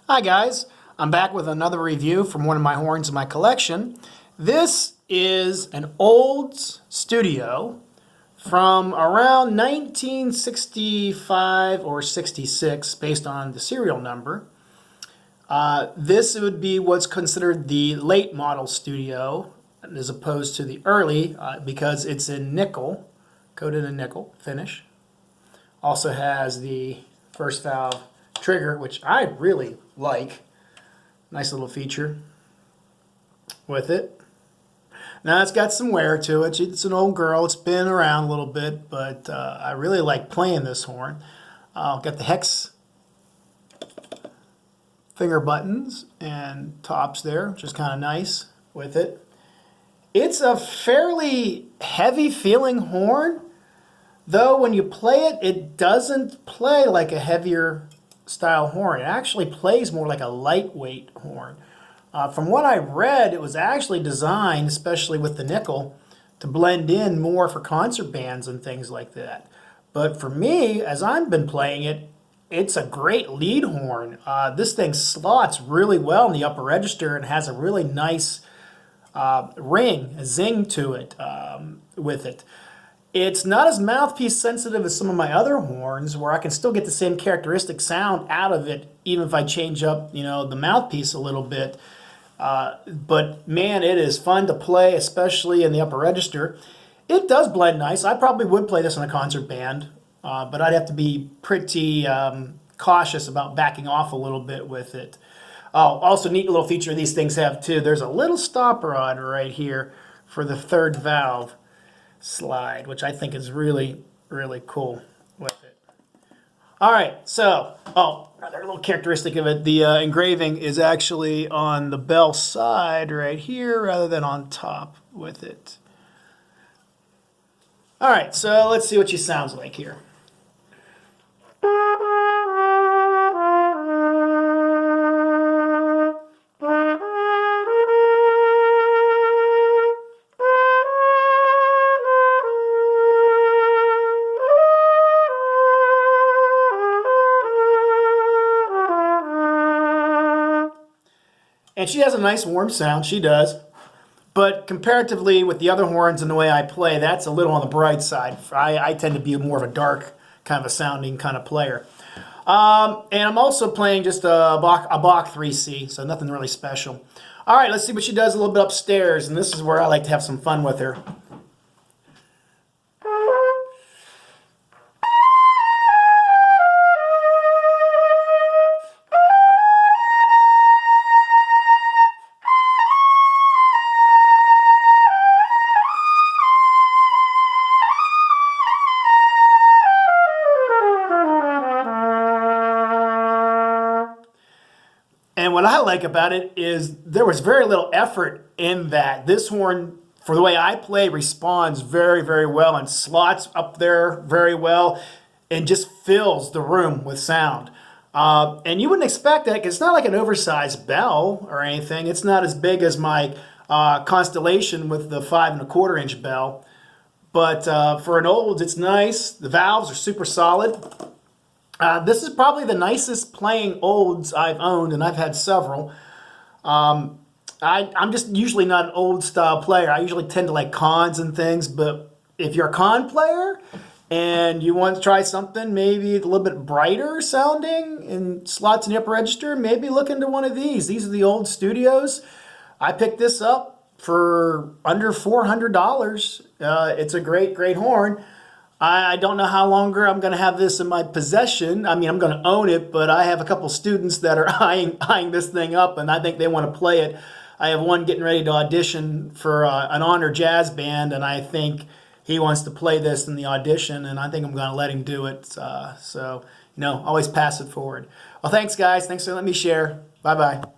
Hi guys, I'm back with another review from one of my horns in my collection. This is an old studio from around 1965 or 66 based on the serial number. This would be what's considered the late model studio as opposed to the early because it's in nickel, coated in nickel finish. Also has the first valve trigger, which I really like. Nice little feature with it. Now it's got some wear to it. It's an old girl. It's been around a little bit, but I really like playing this horn. Got the hex finger buttons and tops there, which is kind of nice with it. It's a fairly heavy feeling horn, though when you play it, it doesn't play like a heavier style horn. It actually plays more like a lightweight horn. From what I read, it was actually designed, especially with the nickel, to blend in more for concert bands and things like that. But for me, as I've been playing it, it's a great lead horn. This thing slots really well in the upper register and has a really nice ring, a zing to it with it. It's not as mouthpiece sensitive as some of my other horns, where I can still get the same characteristic sound out of it, even if I change up, the mouthpiece a little bit. But man, it is fun to play, especially in the upper register. It does blend nice. I probably would play this in a concert band, but I'd have to be pretty cautious about backing off a little bit with it. Oh, also neat little feature these things have too. There's a little stop rod right here for the third valve slide, which I think is really, really cool with it. All right, so, another little characteristic of it, the engraving is actually on the bell side right here rather than on top with it. All right, so let's see what she sounds like here. And she has a nice warm sound, she does. But comparatively with the other horns and the way I play, that's a little on the bright side. I tend to be more of a dark kind of a sounding kind of player. And I'm also playing just a Bach 3C, so nothing really special. All right, let's see what she does a little bit upstairs, and this is where I like to have some fun with her. And what I like about it is there was very little effort in that. This horn, for the way I play, responds very, very well and slots up there very well and just fills the room with sound. And you wouldn't expect that because it's not like an oversized bell or anything. It's not as big as my Constellation with the 5 1/4 inch bell. But for an old, it's nice. The valves are super solid. This is probably the nicest playing olds I've owned, and I've had several. I'm just usually not an old style player. I usually tend to like cons and things, but if you're a con player and you want to try something maybe a little bit brighter sounding and slots in the upper register, maybe look into one of these. These are the old studios. I picked this up for under $400. It's a great, great horn. I don't know how longer I'm going to have this in my possession. I mean, I'm going to own it, but I have a couple students that are eyeing this thing up, and I think they want to play it. I have one getting ready to audition for an honor jazz band, and I think he wants to play this in the audition, and I think I'm going to let him do it. So, always pass it forward. Well, thanks, guys. Thanks for letting me share. Bye-bye.